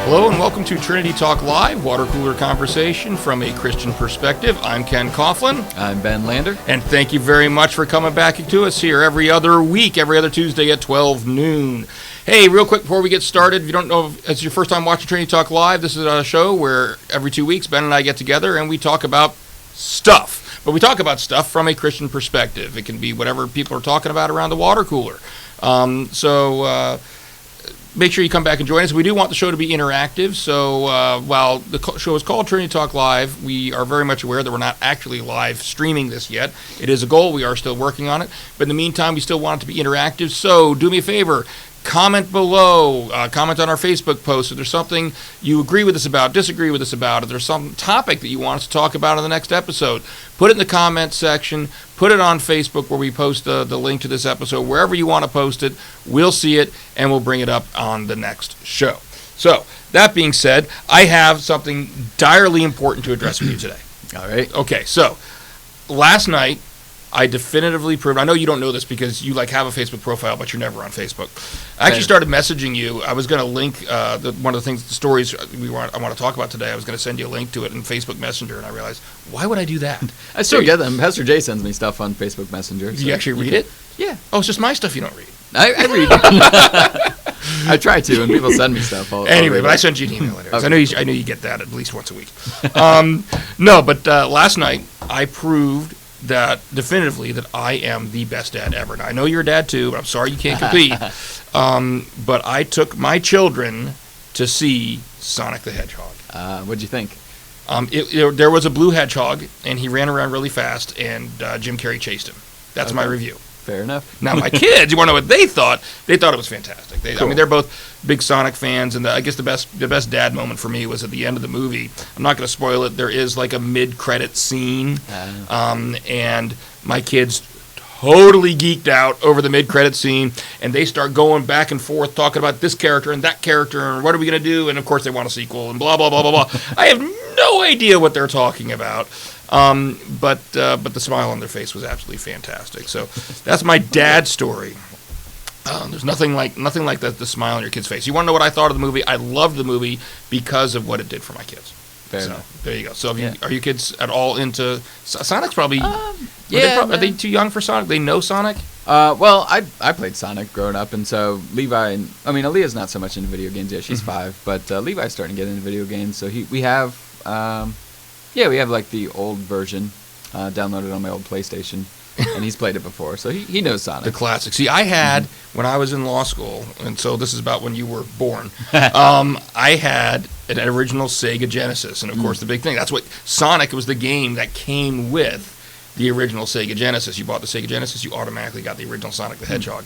Hello and welcome to Trinity Talk Live, water cooler conversation from a Christian perspective. I'm Ken Coughlin. I'm Ben Lander. And thank you very much for coming back to us here every other week, every other Tuesday at 12 noon. Hey, real quick before we get started, if you don't know if it's your first time watching Trinity Talk Live, this is a show where every 2 weeks Ben and I get together and we talk about stuff. But we talk about stuff from a Christian perspective. It can be whatever people are talking about around the water cooler. Make sure you come back and join us. We do want the show to be interactive, so while the show is called Trinity Talk Live, we are very much aware that we're not actually live streaming this yet. It is a goal. We are still working on it. But in the meantime, we still want it to be interactive, so do me a favor. Comment below, comment on our Facebook post if there's something you agree with us about, disagree with us about, if there's some topic that you want us to talk about in the next episode, put it in the comment section, put it on Facebook where we post the link to this episode, wherever you want to post it, we'll see it, and we'll bring it up on the next show. So, that being said, I have something direly important to address with you today. All right. Okay, so, last night, I definitively proved, I know you don't know this because you have a Facebook profile, but you're never on Facebook. I actually started messaging you. I was going to link one of the things, the stories I want to talk about today. I was going to send you a link to it in Facebook Messenger, and I realized, why would I do that? I still get them. Pastor Jay sends me stuff on Facebook Messenger. Do you actually read it? Yeah. Oh, it's just my stuff you don't read. I read. I try to, and people send me stuff. Anyway, but I sent you an email later. Okay. I know you get that at least once a week. Last night I proved that definitively that I am the best dad ever. Now, I know you're a dad too, but I'm sorry you can't compete. But I took my children to see Sonic the Hedgehog. What'd you think? There was a blue hedgehog, and he ran around really fast, and Jim Carrey chased him. That's my review. Fair enough. Now, my kids, you want to know what they thought? They thought it was fantastic. Cool. I mean, they're both big Sonic fans, and I guess the best dad moment for me was at the end of the movie. I'm not going to spoil it. There is like a mid-credit scene, and my kids totally geeked out over the mid-credit scene, and they start going back and forth talking about this character and that character, and what are we going to do? And, of course, they want a sequel, and blah, blah, blah, blah, blah. I have no idea what they're talking about. But the smile on their face was absolutely fantastic. So that's my dad story. There's nothing like the smile on your kid's face. You want to know what I thought of the movie? I loved the movie because of what it did for my kids. Fair enough. There you go. So are your kids at all into Sonic's probably? Are they too young for Sonic? They know Sonic? Well, I played Sonic growing up, and so Levi. Aaliyah's not so much into video games yet. She's 5, but Levi's starting to get into video games. So we have like the old version downloaded on my old PlayStation, and he's played it before, so he knows Sonic. The classic. See, I had, when I was in law school, and so this is about when you were born, I had an original Sega Genesis, and of course the big thing, that's what, Sonic was the game that came with the original Sega Genesis. You bought the Sega Genesis, you automatically got the original Sonic the Hedgehog.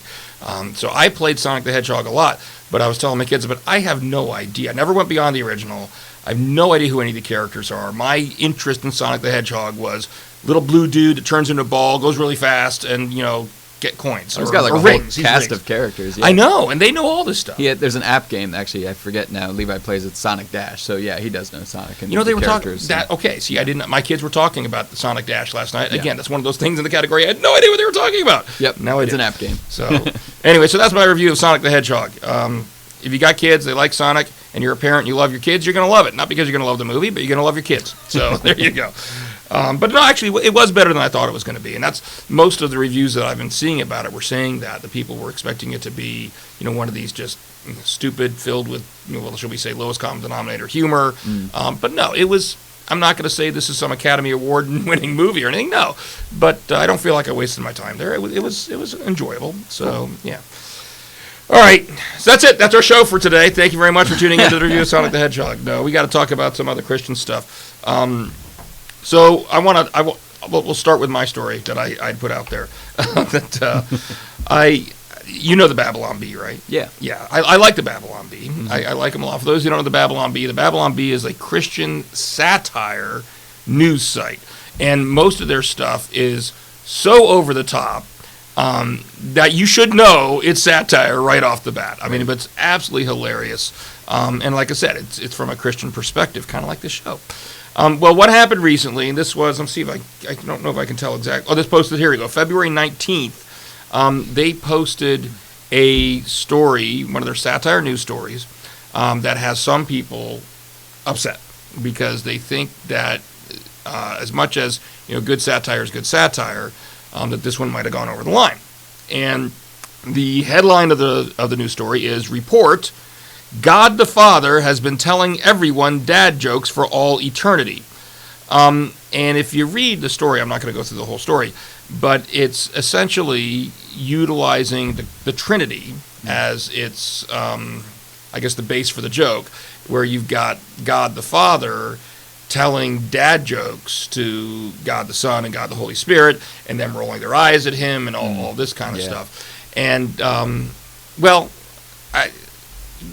So I played Sonic the Hedgehog a lot, but I was telling my kids, but I have no idea. I never went beyond the original. I have no idea who any of the characters are. My interest in Sonic the Hedgehog was little blue dude that turns into a ball, goes really fast, and, get coins. He's got like a whole cast of characters. Yeah. I know, and they know all this stuff. There's an app game, actually, I forget now. Levi plays it, Sonic Dash. So, yeah, he does know Sonic. And they were talking that. Okay, see, I didn't. My kids were talking about the Sonic Dash last night. Again, that's one of those things in the category I had no idea what they were talking about. Yep, now it's an app game. So, anyway, so that's my review of Sonic the Hedgehog. If you got kids, they like Sonic, and you're a parent, you love your kids, you're going to love it. Not because you're going to love the movie, but you're going to love your kids. So there you go. But no, actually, it was better than I thought it was going to be. And that's most of the reviews that I've been seeing about it were saying that. The people were expecting it to be, one of these just stupid, filled with, shall we say, lowest common denominator humor. But no, it was, I'm not going to say this is some Academy Award winning movie or anything, no. But I don't feel like I wasted my time there. It was enjoyable. So, yeah. All right, so that's it. That's our show for today. Thank you very much for tuning into the review of Sonic the Hedgehog. No, we got to talk about some other Christian stuff. So we'll start with my story that I put out there. You know the Babylon Bee, right? Yeah. Yeah, I like the Babylon Bee. I like them a lot. For those who don't know the Babylon Bee is a Christian satire news site, and most of their stuff is so over the top that you should know it's satire right off the bat. I mean, but it's absolutely hilarious. And like I said, it's from a Christian perspective, kind of like this show. Well, what happened recently, and this was, I don't know if I can tell exactly. Oh, this posted, here we go, February 19th. They posted a story, one of their satire news stories, that has some people upset because they think that as much as good satire is good satire, that this one might have gone over the line. And the headline of the news story is "Report: God the Father has been telling everyone dad jokes for all eternity." And if you read the story, I'm not going to go through the whole story, but it's essentially utilizing the Trinity as its, I guess, the base for the joke, where you've got God the Father telling dad jokes to God the Son and God the Holy Spirit, and them rolling their eyes at him and all this kind of stuff. And,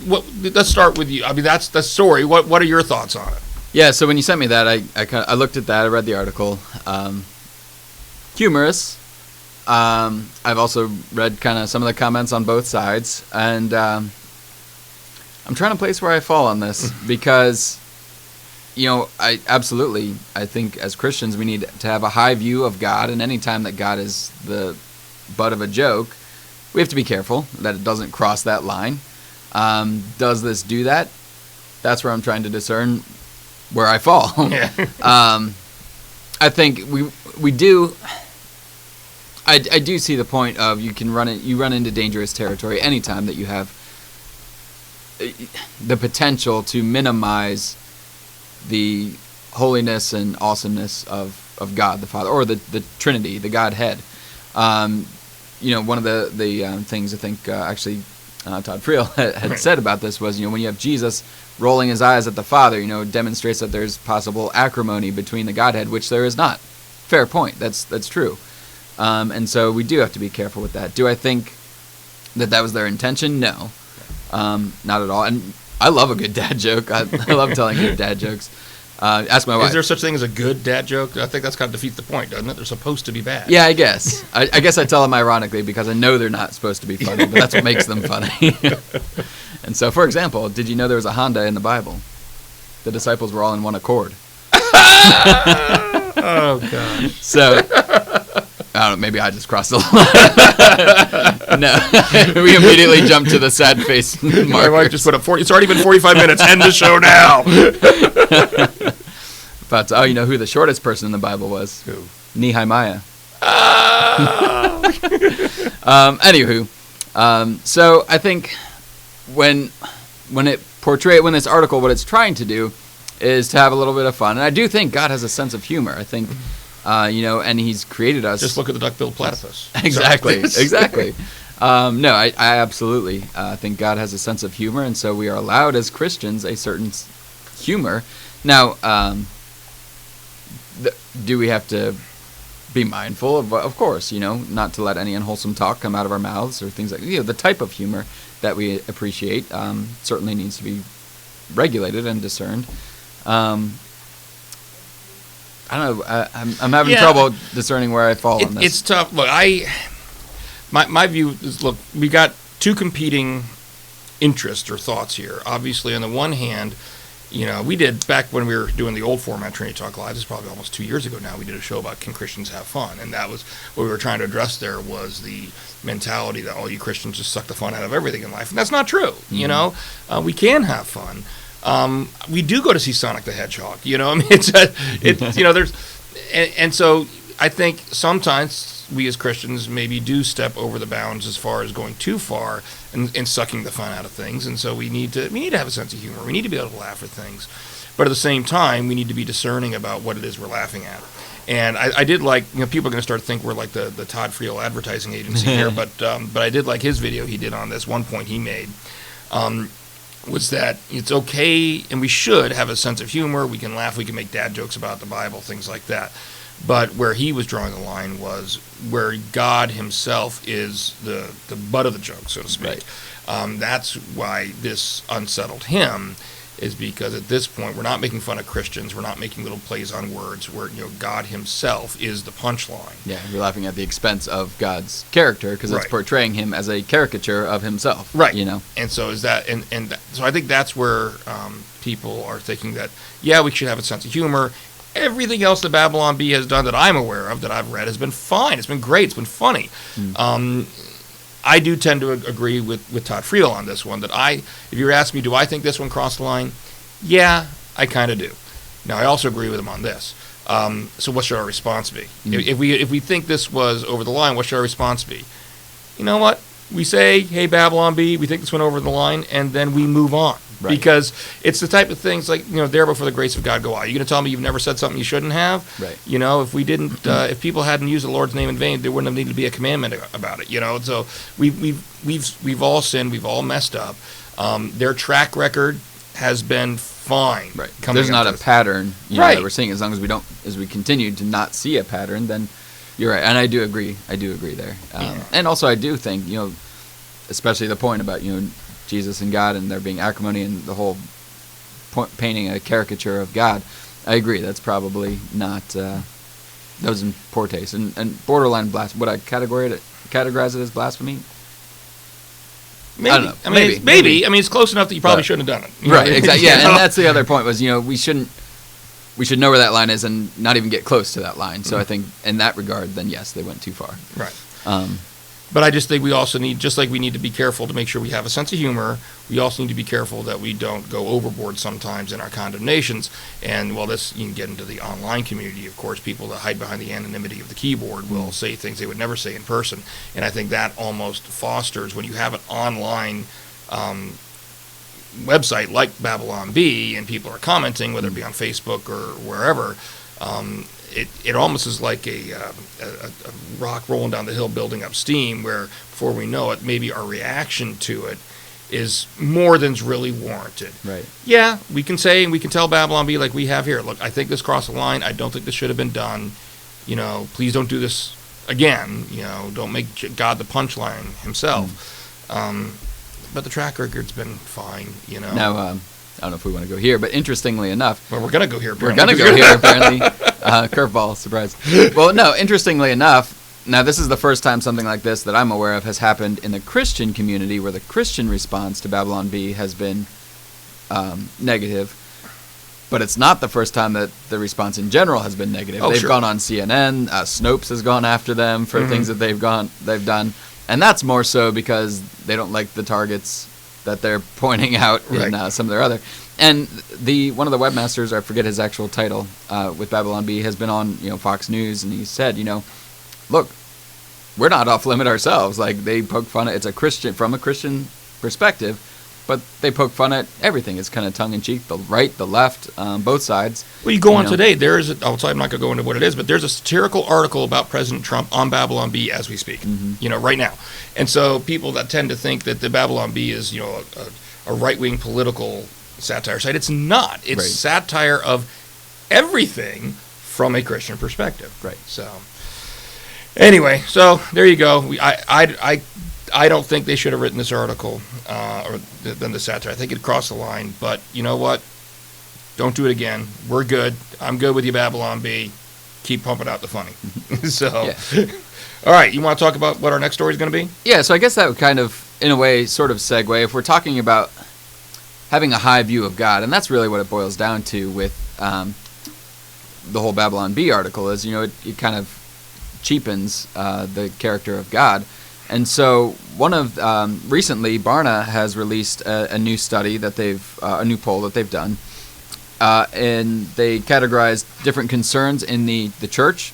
let's start with you. I mean, that's the story. What are your thoughts on it? Yeah, so when you sent me that, I looked at that, I read the article. Humorous. I've also read kind of some of the comments on both sides, and I'm trying to place where I fall on this because, I think as Christians we need to have a high view of God, and any time that God is the butt of a joke, we have to be careful that it doesn't cross that line. Does this do that? That's where I'm trying to discern where I fall. Yeah. I think we do. I do see the point of you run into dangerous territory anytime that you have the potential to minimize the holiness and awesomeness of God the Father, or the Trinity, the Godhead. One of the things I think actually Todd Friel had said about this was, when you have Jesus rolling his eyes at the Father, it demonstrates that there's possible acrimony between the Godhead, which there is not. Fair point. That's true. And so we do have to be careful with that. Do I think that was their intention? No. Not at all. And I love a good dad joke. I love telling good dad jokes. Ask my wife. Is there such thing as a good dad joke? I think that's kind of defeats the point, doesn't it? They're supposed to be bad. Yeah, I guess. I guess I tell them ironically because I know they're not supposed to be funny, but that's what makes them funny. And so, for example, did you know there was a Honda in the Bible? The disciples were all in one accord. Oh, gosh. So, I don't know, maybe I just crossed the line. No. We immediately jumped to the sad face markers. My wife just put up it's already been 45 minutes. End the show now. But, you know who the shortest person in the Bible was? Who? Nehemiah. Anywho, so I think when this article, what it's trying to do is to have a little bit of fun. And I do think God has a sense of humor. I think, and he's created us. Just look at the duck-billed platypus. Exactly, exactly. No, I absolutely think God has a sense of humor, and so we are allowed as Christians a certain humor. Now, do we have to be mindful of course, not to let any unwholesome talk come out of our mouths or things like the type of humor that we appreciate certainly needs to be regulated and discerned. I don't know. I'm having trouble discerning where I fall on this. It's tough. Look, my view is, look, we got two competing interests or thoughts here. Obviously, on the one hand, we did, back when we were doing the old format Trinity Talk Live, this is probably almost 2 years ago now, we did a show about can Christians have fun? And that was what we were trying to address there, was the mentality that all you Christians just suck the fun out of everything in life. And that's not true. Mm-hmm. We can have fun. We do go to see Sonic the Hedgehog. So I think sometimes we as Christians maybe do step over the bounds as far as going too far and sucking the fun out of things. And so we need to have a sense of humor. We need to be able to laugh at things. But at the same time, we need to be discerning about what it is we're laughing at. And I did like, people are going to start to think we're like the Todd Friel advertising agency here, but I did like his video he did on this. One point he made was that it's okay, and we should have a sense of humor. We can laugh, we can make dad jokes about the Bible, things like that. But where he was drawing the line was where God himself is the butt of the joke, so to speak. Right. That's why this unsettled him, is because at this point we're not making fun of Christians, we're not making little plays on words, where God himself is the punchline. Yeah, you're laughing at the expense of God's character because it's portraying him as a caricature of himself. Right. And so is that, so I think that's where people are thinking that, we should have a sense of humor. Everything else that Babylon Bee has done that I'm aware of, that I've read, has been fine. It's been great. It's been funny. I do tend to agree with Todd Friedel on this one. If you were asking me, do I think this one crossed the line? Yeah, I kind of do. Now, I also agree with him on this. So what should our response be? Mm-hmm. If we think this was over the line, what should our response be? You know what? We say, hey, Babylon Bee, we think this went over the line, and then we move on. Right. Because it's the type of things like, there before the grace of God go out. You're going to tell me you've never said something you shouldn't have? Right. If we didn't, if people hadn't used the Lord's name in vain, there wouldn't have needed to be a commandment about it. So we've all sinned, we've all messed up. Their track record has been fine. Right. There's not a pattern right. that we're seeing. As long as we continue to not see a pattern, then you're right. And I do agree there. And also I do think, especially the point about, Jesus and God and there being acrimony and the whole point, painting a caricature of God. I agree. That's probably not, that was in poor taste. And borderline blasphemy. Would I categorize it as blasphemy? Maybe. I don't know. Maybe. I mean, it's close enough that you probably shouldn't have done it. Right, exactly. Yeah, and that's the other point was, we should know where that line is and not even get close to that line. So I think in that regard, then yes, they went too far. Right. But I just think we also need, just like we need to be careful to make sure we have a sense of humor, we also need to be careful that we don't go overboard sometimes in our condemnations. And this, you can get into the online community, of course, people that hide behind the anonymity of the keyboard will say things they would never say in person. And I think that almost fosters, when you have an online website like Babylon Bee and people are commenting, whether it be on Facebook or wherever, it almost is like a rock rolling down the hill building up steam, where before we know it, maybe our reaction to it is more than's really warranted. Right. Yeah, we can say and we can tell Babylon Bee like we have here, look, I think this crossed the line. I don't think this should have been done. Please don't do this again. Don't make God the punchline himself. But the track record's been fine. Now, I don't know if we want to go here, but interestingly enough... Well, we're going to go here, apparently. Curveball, surprise. Well, no, interestingly enough, now this is the first time something like this that I'm aware of has happened in the Christian community, where the Christian response to Babylon Bee has been negative. But it's not the first time that the response in general has been negative. They've gone on CNN. Snopes has gone after them for things that they've done. And that's more so because they don't like the targets that they're pointing out in some of their other. And one of the webmasters, I forget his actual title, with Babylon Bee, has been on Fox News, and he said, look, we're not off limit ourselves. Like, they poke fun at, from a Christian perspective, but they poke fun at everything. It's kind of tongue in cheek, the right, the left, both sides. Well, you go on today. I'm not going to go into what it is, but there's a satirical article about President Trump on Babylon Bee as we speak. Right now. And so people that tend to think that the Babylon Bee is a right-wing political satire site, it's not. It's satire of everything from a Christian perspective. Right. So anyway, so there you go. I don't think they should have written this article or than the satire. I think it crossed the line. But you know what? Don't do it again. We're good. I'm good with you, Babylon Bee. Keep pumping out the funny. All right. You want to talk about what our next story is going to be? Yeah. So I guess that would kind of, in a way, sort of segue. If we're talking about having a high view of God, and that's really what it boils down to with the whole Babylon Bee article, is it kind of cheapens the character of God. And so recently Barna has released a new study that a new poll that they've done, and they categorized different concerns in the church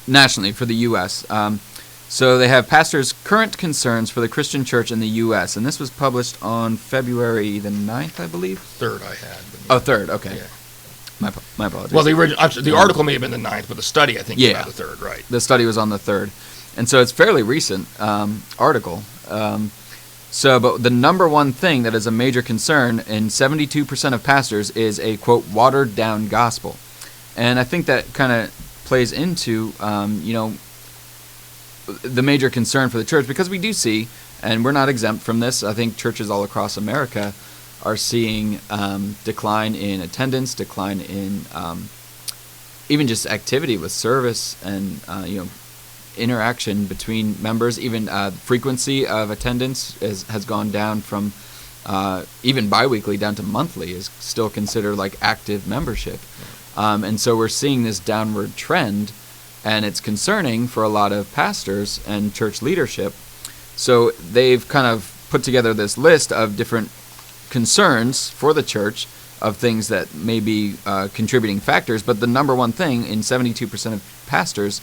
nationally for the U.S. So they have pastors' current concerns for the Christian church in the U.S., and this was published on February the 9th, I believe? 3rd I had. Oh, 3rd, okay. Yeah. My apologies. Well, the article may have been the 9th, but the study, I think, was about the 3rd, right? The study was on the 3rd. And so it's a fairly recent article. But the number one thing that is a major concern in 72% of pastors is a, quote, watered-down gospel. And I think that kind of plays into, the major concern for the church, because we do see, and we're not exempt from this, I think churches all across America are seeing decline in attendance, decline in even just activity with service and, interaction between members. Even frequency of attendance has gone down from even biweekly down to monthly, is still considered like active membership. And so we're seeing this downward trend, and it's concerning for a lot of pastors and church leadership So they've kind of put together this list of different concerns for the church of things that may be contributing factors, but the number one thing in 72% of pastors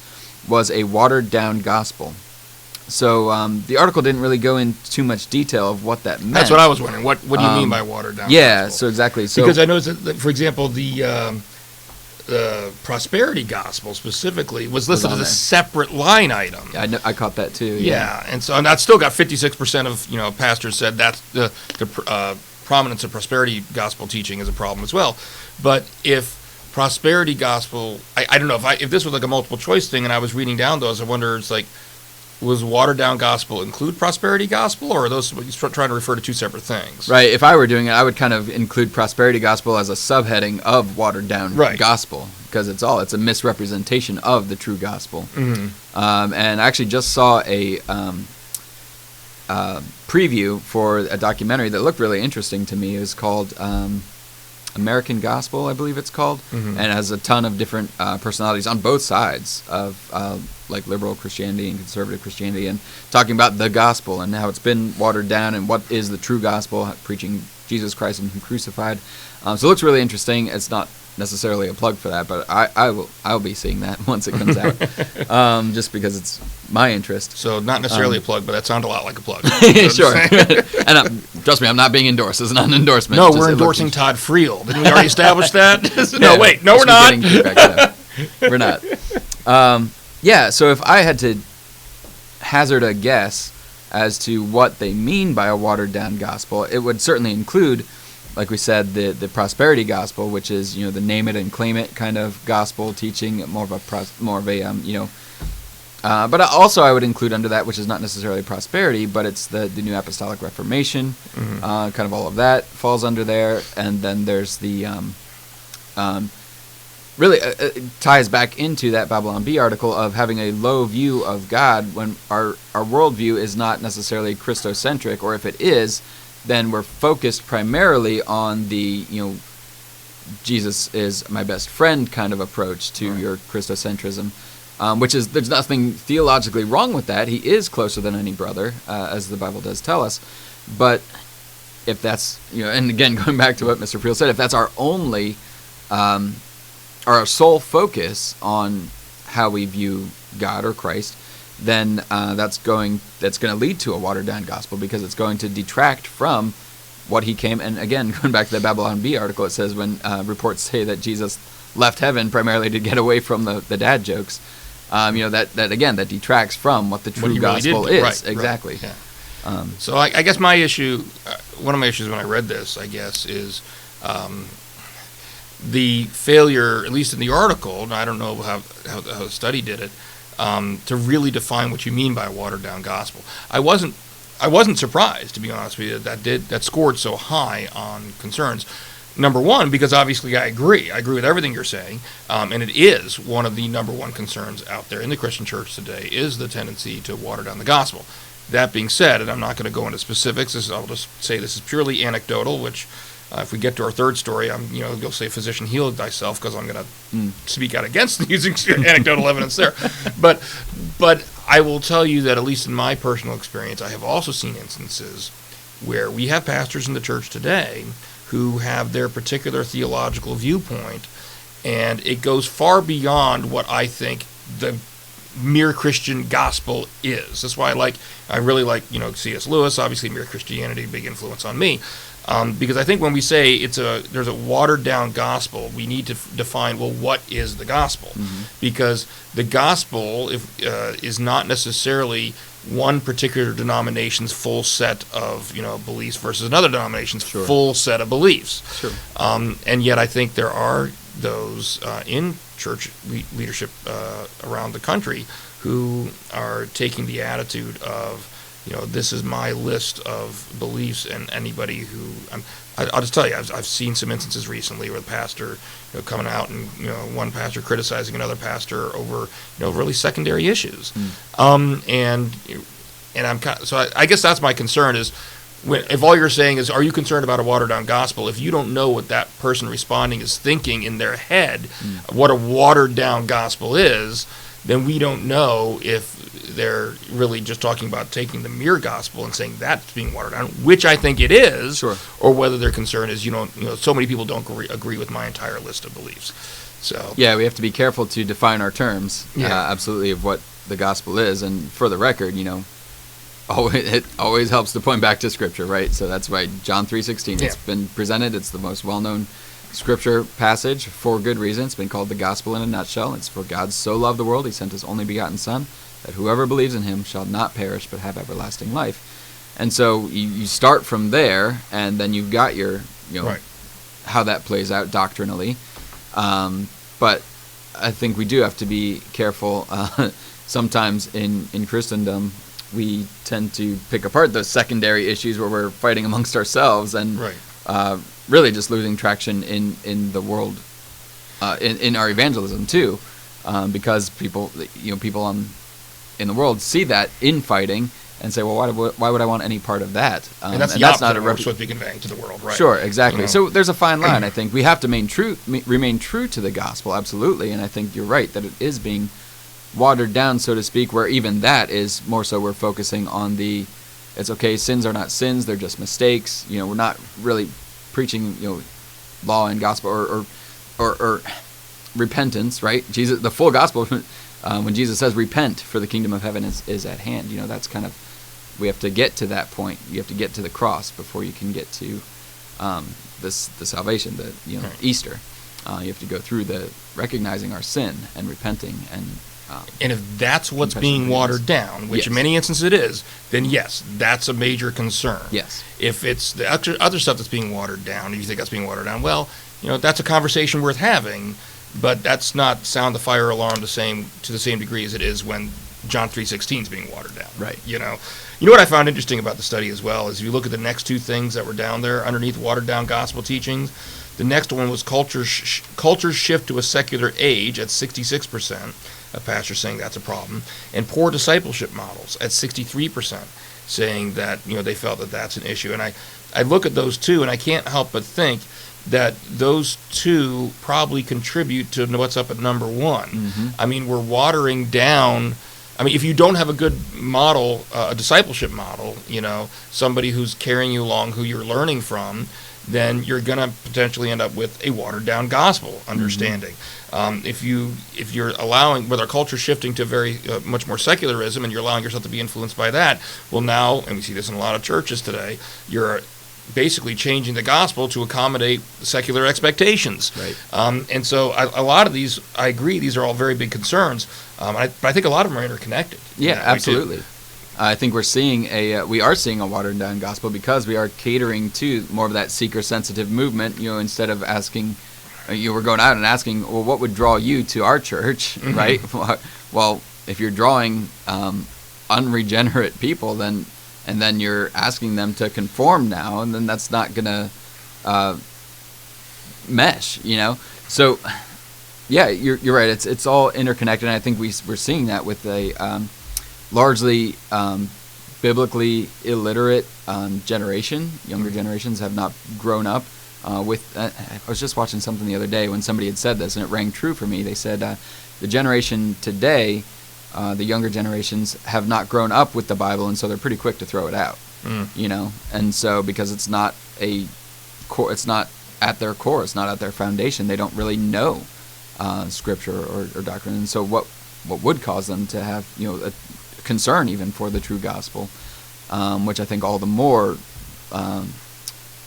was a watered-down gospel. So the article didn't really go into too much detail of what that meant. That's what I was wondering. What do you mean by watered-down Yeah, gospel? so exactly. So, because I noticed that, for example, the prosperity gospel specifically was listed as a separate line item. I caught that too. Yeah, and that's still got 56% of pastors said that's the prominence of prosperity gospel teaching is a problem as well. But if prosperity gospel, I don't know if this was like a multiple choice thing, and I was reading down those, I wonder it's like, was watered down gospel include prosperity gospel, or are those trying to refer to two separate things? Right. If I were doing it, I would kind of include prosperity gospel as a subheading of watered down gospel, because it's a misrepresentation of the true gospel. Mm-hmm. And I actually just saw a preview for a documentary that looked really interesting to me. It was called American Gospel, I believe it's called, and it has a ton of different personalities on both sides of like liberal Christianity and conservative Christianity, and talking about the gospel and how it's been watered down and what is the true gospel, preaching Jesus Christ and Him crucified. So it looks really interesting. It's not necessarily a plug for that, but I'll be seeing that once it comes out, just because it's my interest. So not necessarily a plug, but that sounded a lot like a plug. Sure. And trust me, I'm not being endorsed. It's not an endorsement. No, we're endorsing Todd Friel. Didn't we already establish that? No, we're not. We're not. Yeah, so if I had to hazard a guess as to what they mean by a watered-down gospel, it would certainly include, like we said, the prosperity gospel, which is the name it and claim it kind of gospel teaching, more of a but also I would include under that, which is not necessarily prosperity, but it's the New Apostolic Reformation, kind of all of that falls under there, and then there's the really ties back into that Babylon Bee article of having a low view of God when our worldview is not necessarily Christocentric, or if it is, then we're focused primarily on the Jesus is my best friend kind of approach to your Christocentrism, which is, there's nothing theologically wrong with that. He is closer than any brother, as the Bible does tell us. But if that's, and again, going back to what Mr. Friel said, if that's our only, our sole focus on how we view God or Christ, then that's going to lead to a watered-down gospel, because it's going to detract from what he came. And again, going back to the Babylon Bee article, it says when reports say that Jesus left heaven primarily to get away from the dad jokes, that again, that detracts from what the true gospel is. Right, exactly. Right, yeah. So I guess my issue, one of my issues when I read this, I guess, is the failure, at least in the article, and I don't know how the study did it, to really define what you mean by a watered-down gospel. I wasn't surprised, to be honest with you, that scored so high on concerns. Number one, because obviously I agree with everything you're saying, and it is one of the number one concerns out there in the Christian church today, is the tendency to water down the gospel. That being said, and I'm not going to go into specifics, I'll just say this is purely anecdotal, which if we get to our third story, you'll say, physician, heal thyself, because I'm going to speak out against using anecdotal evidence there. But I will tell you that, at least in my personal experience, I have also seen instances where we have pastors in the church today who have their particular theological viewpoint, and it goes far beyond what I think the mere Christian gospel is. That's why I really like C.S. Lewis, obviously Mere Christianity, big influence on me. Because I think when we say there's a watered down gospel, we need to define, well, what is the gospel? Mm-hmm. Because the gospel is not necessarily one particular denomination's full set of beliefs versus another denomination's full set of beliefs. Sure. And yet I think there are those in church leadership around the country who are taking the attitude of, this is my list of beliefs, and anybody who I'll just tell you, I've seen some instances recently where the pastor coming out and one pastor criticizing another pastor over really secondary issues, and I'm so I guess that's my concern is if all you're saying is, are you concerned about a watered down gospel? If you don't know what that person responding is thinking in their head, what a watered down gospel is, then we don't know if they're really just talking about taking the mere gospel and saying that's being watered down, which I think it is, Sure. or whether their concern is, so many people don't agree with my entire list of beliefs. So Yeah, we have to be careful to define our terms, Yeah. absolutely, of what the gospel is. And for the record, it always helps to point back to Scripture, right? So that's why John 3:16, it's been presented. It's the most well-known Scripture passage for good reason. It's been called the gospel in a nutshell. It's for God so loved the world, he sent his only begotten Son, that whoever believes in him shall not perish but have everlasting life. And so you start from there, and then you've got your, Right. how that plays out doctrinally. But I think we do have to be careful. Sometimes in Christendom, we tend to pick apart those secondary issues where we're fighting amongst ourselves and Right. really just losing traction in the world, in our evangelism too, because people in the world see that infighting and say, well, why would I want any part of that? And that's not a we're supposed to be conveying to the world, right? Sure, exactly. So there's a fine line. I think we have to remain true to the gospel, absolutely. And I think you're right that it is being watered down, so to speak, where even that is more so we're focusing on it's okay, sins are not sins, they're just mistakes. We're not really preaching, law and gospel or repentance, right? Jesus, the full gospel, when Jesus says repent for the kingdom of heaven is at hand, that's kind of, we have to get to that point. You have to get to the cross before you can get to the salvation, Right. Easter. You have to go through the recognizing our sin and repenting And if that's what's confession being of watered sins. down, which in Yes. many instances it is, then yes, that's a major concern. Yes. If it's the other stuff that's being watered down, if you think that's being watered down, well, that's a conversation worth having, but that's not sound the fire alarm to the same degree as it is when John 3:16 is being watered down. Right. You know what I found interesting about the study as well is if you look at the next two things that were down there underneath watered down gospel teachings, the next one was culture's shift to a secular age at 66%. A pastor saying that's a problem, and poor discipleship models at 63%, saying that they felt that that's an issue. And I look at those two, and I can't help but think that those two probably contribute to what's up at number one. Mm-hmm. I mean, we're watering down. I mean, if you don't have a good model, a discipleship model, somebody who's carrying you along, who you're learning from, then you're going to potentially end up with a watered-down gospel understanding. Mm-hmm. If you're allowing, with our culture shifting to very much more secularism, and you're allowing yourself to be influenced by that, well now, and we see this in a lot of churches today, you're basically changing the gospel to accommodate secular expectations. Right. And so a lot of these, I agree, these are all very big concerns, but I think a lot of them are interconnected. Yeah, absolutely. I think we are seeing a watered down gospel because we are catering to more of that seeker sensitive movement. Instead of asking, we're going out and asking, well, what would draw you to our church, mm-hmm. right? Well, if you're drawing unregenerate people, then you're asking them to conform now, and then that's not gonna mesh, So, yeah, you're right. It's all interconnected, and I think we're seeing that with a largely biblically illiterate generation. Younger generations have not grown up with. I was just watching something the other day when somebody had said this, and it rang true for me. They said the generation today, the younger generations, have not grown up with the Bible, and so they're pretty quick to throw it out. And so because it's not it's not at their core, it's not at their foundation. They don't really know Scripture or doctrine, and so what would cause them to have a concern even for the true gospel, which I think all the more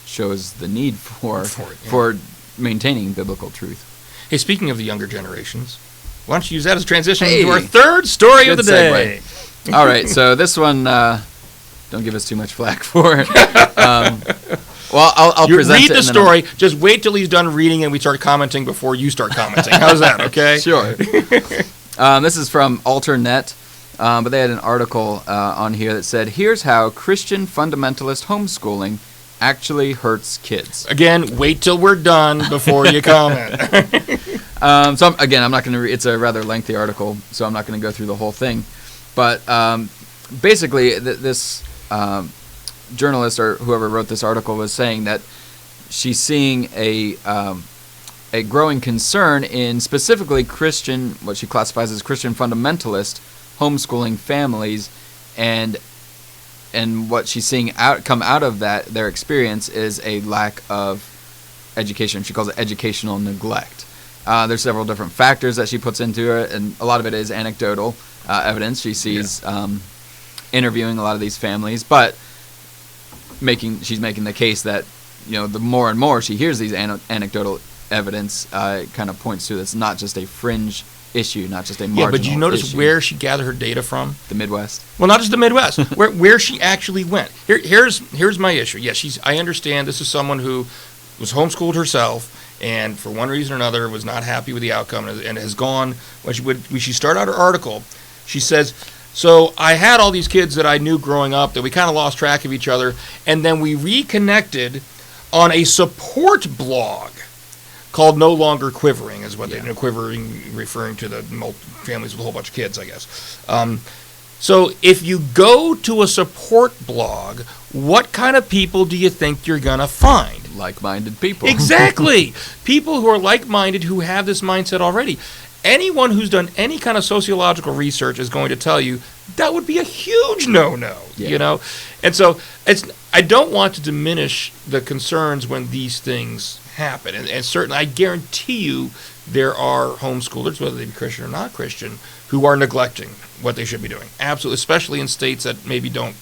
shows the need for maintaining biblical truth. Hey, speaking of the younger generations, why don't you use that as a transition to our third story of the day? Segue. All right, so this one, don't give us too much flack for. Well, I'll present it. Read the story. Just wait till he's done reading and we start commenting before you start commenting. How's that, okay? Sure. This is from AlterNet, but they had an article on here that said, here's how Christian fundamentalist homeschooling actually hurts kids. Again, wait till we're done before you comment. I'm not going to read. It's a rather lengthy article, so I'm not going to go through the whole thing. But basically, this journalist or whoever wrote this article was saying that she's seeing a a growing concern in specifically Christian, what she classifies as Christian fundamentalist homeschooling families, and what she's seeing come out of that, their experience, is a lack of education. She calls it educational neglect. There's several different factors that she puts into it, and a lot of it is anecdotal evidence. She sees interviewing a lot of these families, but she's making the case that, the more and more she hears these anecdotal evidence, it kind of points to it's not just a fringe issue, not just a marginal issue. Yeah, but you notice where she gathered her data from? The Midwest. Well, not just the Midwest. where she actually went. Here's my issue. Yeah, I understand this is someone who was homeschooled herself, and for one reason or another was not happy with the outcome, and has gone. When she started out her article, she says, so I had all these kids that I knew growing up that we kind of lost track of each other, and then we reconnected on a support blog called No Longer Quivering, is what they know. Quivering referring to the families with a whole bunch of kids, I guess. So if you go to a support blog, what kind of people do you think you're going to find? Like-minded people. Exactly. People who are like-minded, who have this mindset already. Anyone who's done any kind of sociological research is going to tell you that would be a huge no-no, And so I don't want to diminish the concerns when these things happen. And certainly, I guarantee you there are homeschoolers, whether they be Christian or not Christian, who are neglecting what they should be doing. Absolutely, especially in states that maybe don't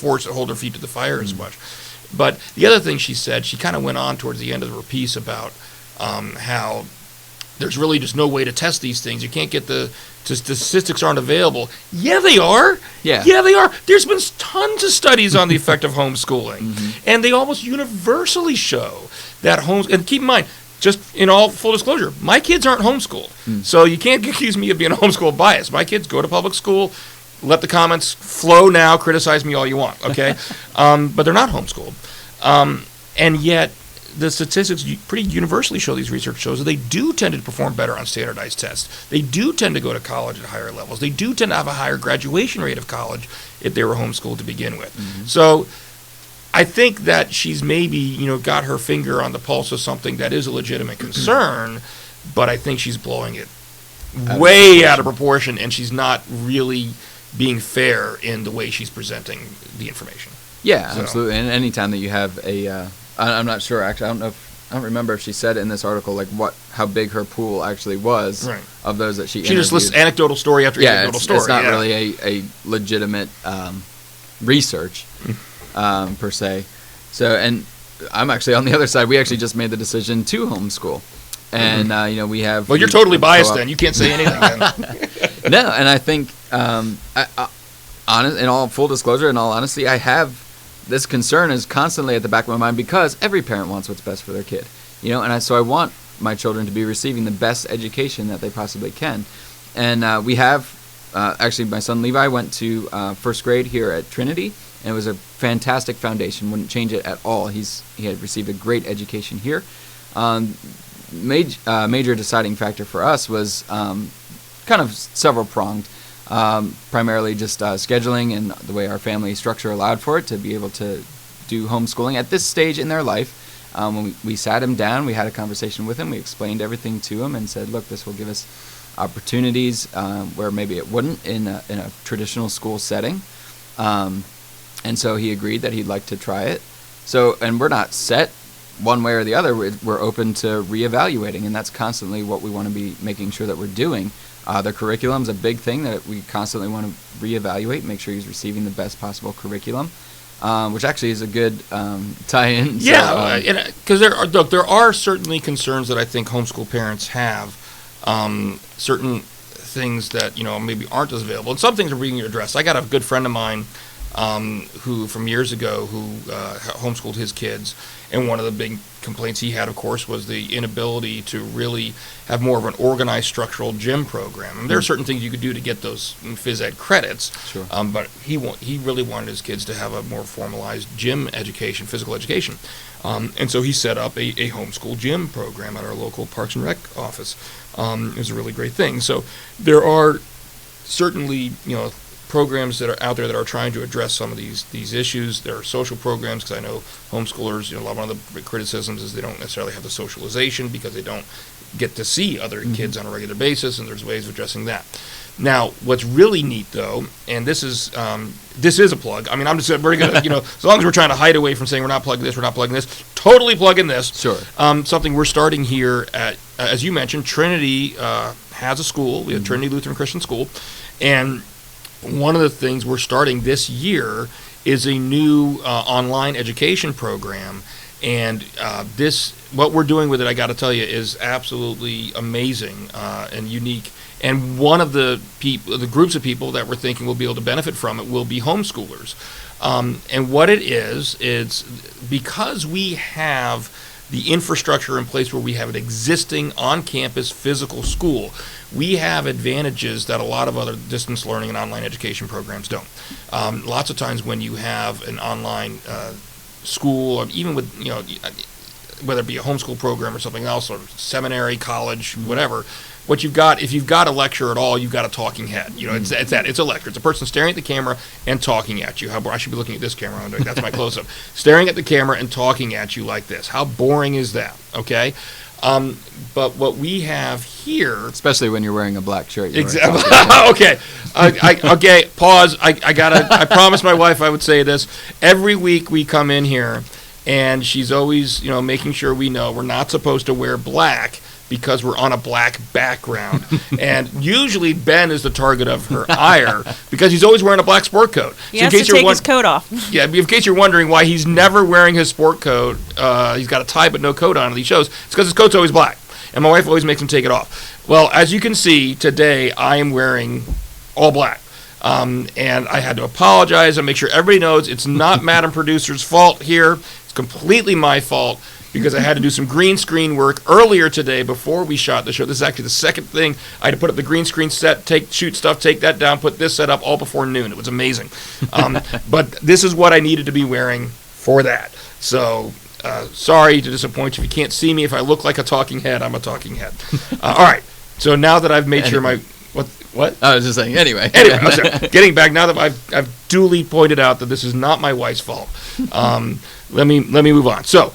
hold their feet to the fire as much. But the other thing she said, she kind of went on towards the end of her piece about how there's really just no way to test these things. You can't get the statistics aren't available. Yeah, they are. Yeah, they are. There's been tons of studies on the effect of homeschooling, and they almost universally show that and keep in mind, just in all full disclosure, my kids aren't homeschooled, so you can't accuse me of being homeschool biased. My kids go to public school. Let the comments flow now. Criticize me all you want, okay? But they're not homeschooled, and yet the statistics pretty universally show, these research shows, that they do tend to perform better on standardized tests. They do tend to go to college at higher levels. They do tend to have a higher graduation rate of college if they were homeschooled to begin with. So I think that she's maybe, got her finger on the pulse of something that is a legitimate concern, but I think she's blowing it way out of proportion, and she's not really being fair in the way she's presenting the information. Yeah, absolutely. And anytime that you have I'm not sure, actually, I don't remember if she said in this article how big her pool actually was of those that she interviewed. She just lists anecdotal story after anecdotal story. It's not really a legitimate research per se. So, and I'm actually on the other side. We actually just made the decision to homeschool, and we have. Well, you're totally biased then. You can't say anything then. No, and I think, in all full disclosure, in all honesty, I have. This concern is constantly at the back of my mind because every parent wants what's best for their kid, and so I want my children to be receiving the best education that they possibly can. And we have, actually, my son Levi went to first grade here at Trinity, and it was a fantastic foundation. Wouldn't change it at all. He had received a great education here. Major deciding factor for us was kind of several pronged. Primarily just scheduling and the way our family structure allowed for it to be able to do homeschooling at this stage in their life. When we sat him down, we had a conversation with him, we explained everything to him and said, look, this will give us opportunities where maybe it wouldn't in a traditional school setting. And so he agreed that he'd like to try it. So, and we're not set one way or the other. We're open to reevaluating, and that's constantly what we want to be making sure that we're doing. The curriculum's a big thing that we constantly want to reevaluate, make sure he's receiving the best possible curriculum, which actually is a good tie-in. Yeah, because there are certainly concerns that I think homeschool parents have, certain things that maybe aren't as available, and some things are being addressed. I got a good friend of mine who from years ago who homeschooled his kids, and one of the big complaints he had, of course, was the inability to really have more of an organized structural gym program. And there are certain things you could do to get those phys ed credits, sure. But he really wanted his kids to have a more formalized gym education, physical education. And so he set up a homeschool gym program at our local Parks and Rec office. It was a really great thing. So there are certainly, programs that are out there that are trying to address some of these issues. There are social programs, because I know homeschoolers, one of the criticisms is they don't necessarily have the socialization because they don't get to see other kids on a regular basis, and there's ways of addressing that. Now, what's really neat, though, and this is a plug. I mean, we're gonna, as long as we're trying to hide away from saying we're not plugging this, totally plugging this. Sure. Something we're starting here at, as you mentioned, Trinity has a school. We have Trinity Lutheran Christian School, and one of the things we're starting this year is a new online education program. And what we're doing with it, I got to tell you, is absolutely amazing and unique. And one of the groups of people that we're thinking will be able to benefit from it will be homeschoolers. And what it is, it's because we have the infrastructure in place where we have an existing on-campus physical school, we have advantages that a lot of other distance learning and online education programs don't. Lots of times when you have an online school, or even with, whether it be a homeschool program or something else, or seminary, college, whatever, what you've got, if you've got a lecture at all, you've got a talking head. It's a lecture. It's a person staring at the camera and talking at you. I should be looking at this camera. That's my close-up. Staring at the camera and talking at you like this. How boring is that? Okay. But what we have here, especially when you're wearing a black shirt. Exactly. Okay. Okay. Pause. I promised my wife I would say this. Every week we come in here, and she's always, making sure we know we're not supposed to wear black because we're on a black background. And usually Ben is the target of her ire because he's always wearing a black sport coat. He has to take his coat off. Yeah, in case you're wondering why he's never wearing his sport coat, he's got a tie but no coat on at these shows, it's because his coat's always black. And my wife always makes him take it off. Well, as you can see, today I am wearing all black. And I had to apologize and make sure everybody knows it's not Madam Producer's fault here. It's completely my fault because I had to do some green screen work earlier today before we shot the show. This is actually the second thing. I had to put up the green screen set, shoot stuff, take that down, put this set up all before noon. It was amazing. But this is what I needed to be wearing for that. So sorry to disappoint you. If you can't see me, if I look like a talking head, I'm a talking head. All right. So now that I've made sure my... What? I was just saying, anyway. Anyway, sorry. Getting back, now that I've duly pointed out that this is not my wife's fault, let me move on. So,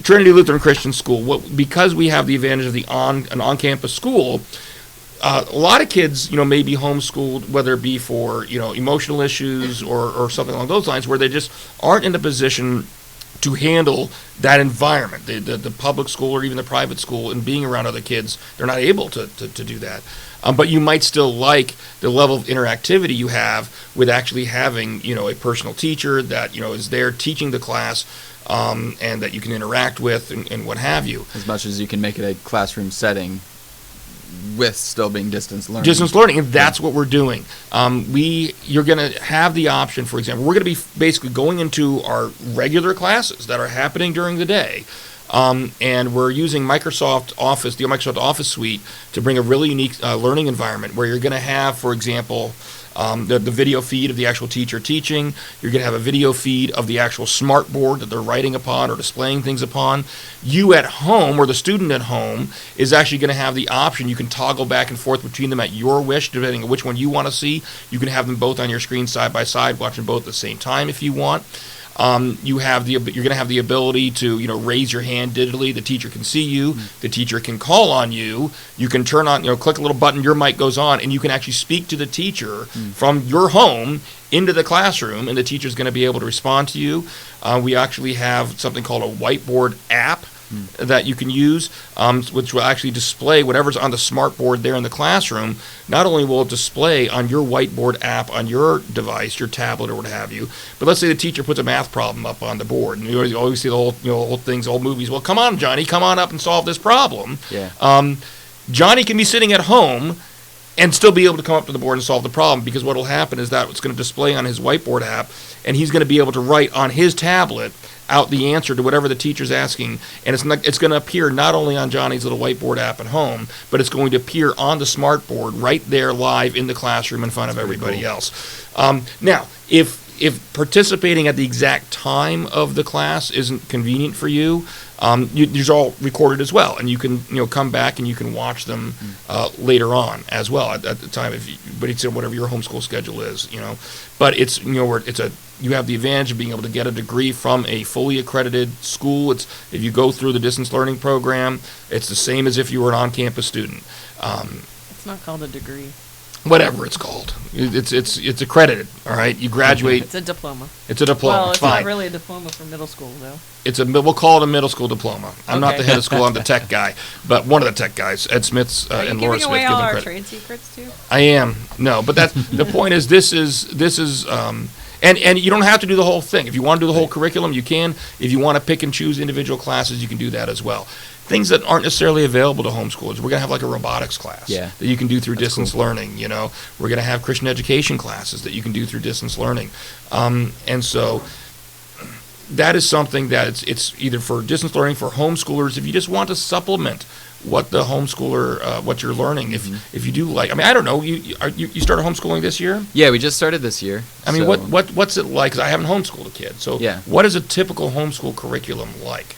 Trinity Lutheran Christian School, because we have the advantage of an on-campus school, a lot of kids, may be homeschooled, whether it be for, emotional issues or something along those lines, where they just aren't in a position to handle that environment, the public school or even the private school, and being around other kids, they're not able to do that. But you might still like the level of interactivity you have with actually having, a personal teacher that, is there teaching the class, and that you can interact with and what have you. As much as you can make it a classroom setting with still being distance learning. Distance learning, and that's what we're doing. You're going to have the option, for example, we're going to be basically going into our regular classes that are happening during the day. And we're using Microsoft Office, the Microsoft Office suite, to bring a really unique learning environment where you're going to have, for example, the video feed of the actual teacher teaching. You're going to have a video feed of the actual smart board that they're writing upon or displaying things upon. You at home, or the student at home, is actually going to have the option. You can toggle back and forth between them at your wish, depending on which one you want to see. You can have them both on your screen side by side, watching both at the same time if you want. You're going to have the ability to, raise your hand digitally. The teacher can see you. The teacher can call on you. You can turn on, click a little button, your mic goes on, and you can actually speak to the teacher from your home into the classroom, and the teacher's going to be able to respond to you. We actually have something called a whiteboard app that you can use, which will actually display whatever's on the smart board there in the classroom. Not only will it display on your whiteboard app on your device, your tablet or what have you, but let's say the teacher puts a math problem up on the board, and you always see the whole, old things, old movies. Well, come on, Johnny, come on up and solve this problem. Yeah. Johnny can be sitting at home and still be able to come up to the board and solve the problem, because what will happen is that it's going to display on his whiteboard app, and he's going to be able to write on his tablet out the answer to whatever the teacher's asking, and it's going to appear not only on Johnny's little whiteboard app at home, but it's going to appear on the smart board right there live in the classroom in front of everybody else. Now, if participating at the exact time of the class isn't convenient for you, These are all recorded as well, and you can come back and you can watch them later on as well at the time. But it's whatever your homeschool schedule is, But it's you have the advantage of being able to get a degree from a fully accredited school. If you go through the distance learning program, it's the same as if you were an on-campus student. It's not called a degree. Whatever it's called, it's accredited. All right, you graduate. It's a diploma. It's a diploma. Well, it's Fine. not really a diploma for middle school, though. We'll call it a middle school diploma. I'm not Okay. the head of school. I'm the tech guy, but one of the tech guys, Ed Smith's Are you and Laura giving Smith, away give all them our credit. trade secrets too? I am. No, but that's the point. Is this is and you don't have to do the whole thing. If you want to do the whole curriculum, you can. If you want to pick and choose individual classes, you can do that as well. Things that aren't necessarily available to homeschoolers. We're going to have like a robotics class that you can do through distance learning. We're going to have Christian education classes that you can do through distance learning, and so that is something that it's either for distance learning for homeschoolers if you just want to supplement what the homeschooler what you're learning. If you do like, I don't know, you started homeschooling this year? Yeah, we just started this year. What's it like? Because I haven't homeschooled a kid. So what is a typical homeschool curriculum like?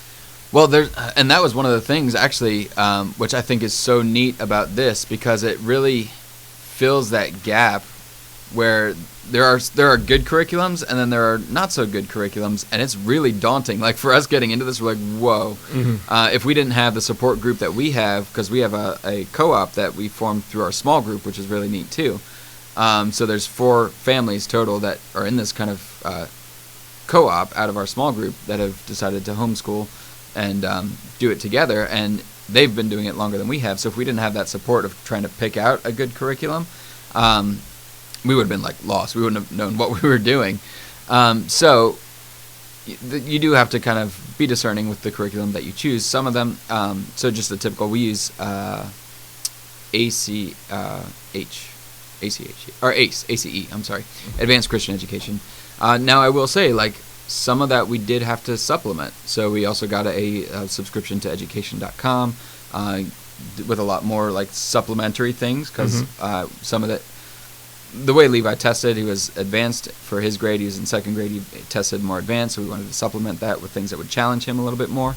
Well, and that was one of the things actually, which I think is so neat about this, because it really fills that gap where there are good curriculums and then there are not so good curriculums, and it's really daunting. Like for us getting into this, we're like, whoa. If we didn't have the support group that we have, because we have a co-op that we formed through our small group, which is really neat too. So there's 4 families total that are in this kind of co-op out of our small group that have decided to homeschool and do it together, and they've been doing it longer than we have. So if we didn't have that support of trying to pick out a good curriculum, we would have been like lost. We wouldn't have known what we were doing. So you do have to kind of be discerning with the curriculum that you choose. Some of them, so just the typical, we use ACE, I'm sorry, Advanced Christian Education. Now I will say, like, some of that we did have to supplement. So we also got a subscription to education.com with a lot more like supplementary things, because some of the way Levi tested, he was advanced for his grade. He was in 2nd grade. He tested more advanced, so we wanted to supplement that with things that would challenge him a little bit more.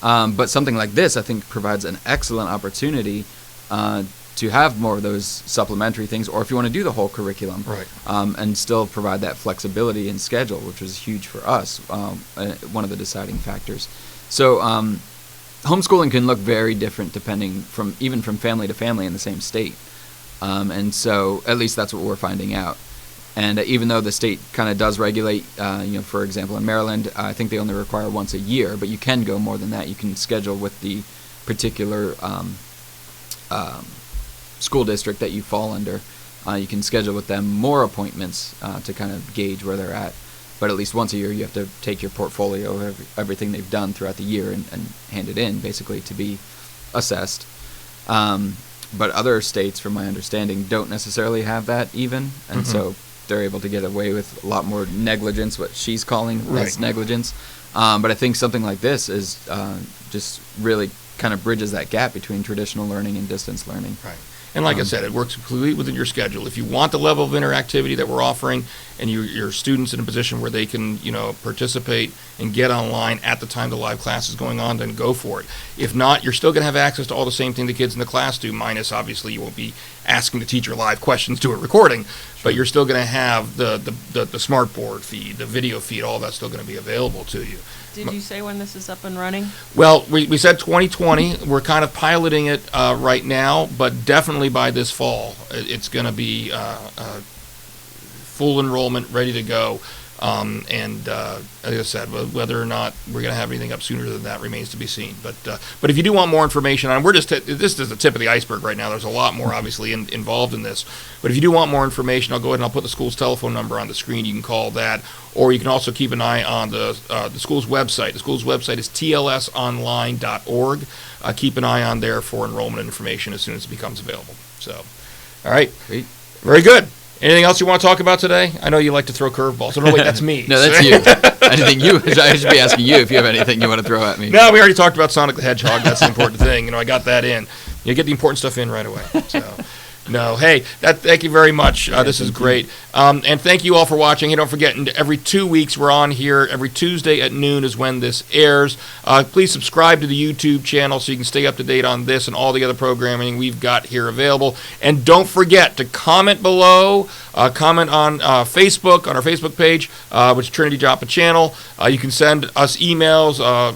But something like this, I think, provides an excellent opportunity to have more of those supplementary things, or if you want to do the whole curriculum, and still provide that flexibility in schedule, which was huge for us, one of the deciding factors. So homeschooling can look very different depending even from family to family in the same state. And so at least that's what we're finding out. And even though the state kind of does regulate, for example, in Maryland, I think they only require once a year, but you can go more than that. You can schedule with the particular school district that you fall under. You can schedule with them more appointments to kind of gauge where they're at. But at least once a year, you have to take your portfolio of everything they've done throughout the year and hand it in, basically, to be assessed. But other states, from my understanding, don't necessarily have that even, and so they're able to get away with a lot more negligence, what she's calling less negligence. But I think something like this is just really kind of bridges that gap between traditional learning and distance learning. Right. And like I said, it works completely within your schedule. If you want the level of interactivity that we're offering, and your students in a position where they can, participate and get online at the time the live class is going on, then go for it. If not, you're still going to have access to all the same thing the kids in the class do, minus obviously you won't be asking the teacher live questions to a recording, but you're still going to have the smartboard feed, the video feed, all that's still going to be available to you. Did you say when this is up and running? Well, we said 2020. We're kind of piloting it right now, but definitely by this fall, it's going to be full enrollment, ready to go. And like I said, whether or not we're going to have anything up sooner than that remains to be seen. But if you do want more information on, this is the tip of the iceberg right now. There's a lot more obviously involved in this. But if you do want more information, I'll go ahead and I'll put the school's telephone number on the screen. You can call that, or you can also keep an eye on the school's website. The school's website is tlsonline.org. Keep an eye on there for enrollment information as soon as it becomes available. So, all right, Great. Very good. Anything else you want to talk about today? I know you like to throw curveballs. Oh, no, wait, that's me. No, that's you. I should be asking you if you have anything you want to throw at me. No, we already talked about Sonic the Hedgehog. That's the important thing. I got that in. You get the important stuff in right away. So, No, hey, thank you very much. This is great. And thank you all for watching. Hey, don't forget, every 2 weeks we're on here. Every Tuesday at noon is when this airs. Please subscribe to the YouTube channel so you can stay up to date on this and all the other programming we've got here available. And don't forget to comment below, comment on Facebook, on our Facebook page, which is Trinity Joppa Channel. You can send us emails. On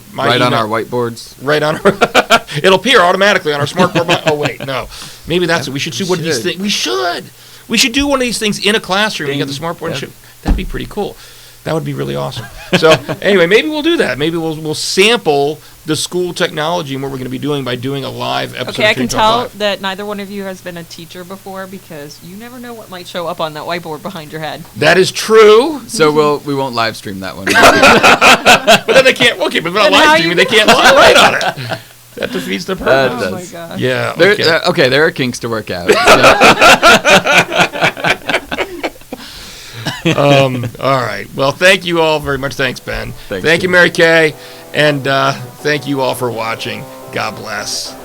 our whiteboards. Right on our... It'll appear automatically on our smartboard. Oh, wait, no. Maybe that's it. We should do one of these things. We should do one of these things in a classroom and get the smartboard. Yep. That'd be pretty cool. That would be really awesome. So anyway, maybe we'll do that. Maybe we'll sample the school technology and what we're going to be doing by doing a live episode. Okay, I can tell Live. that neither one of you has been a teacher before because you never know what might show up on that whiteboard behind your head. That is true. So we won't live stream that one. But then they can't. Okay, but we're not live streaming. They can't write on it. That defeats the purpose. Oh my gosh. Yeah. Okay. There are kinks to work out. All right. Well, thank you all very much. Thanks, Ben. Thanks, Thank you, Jim. Mary Kay. And thank you all for watching. God bless.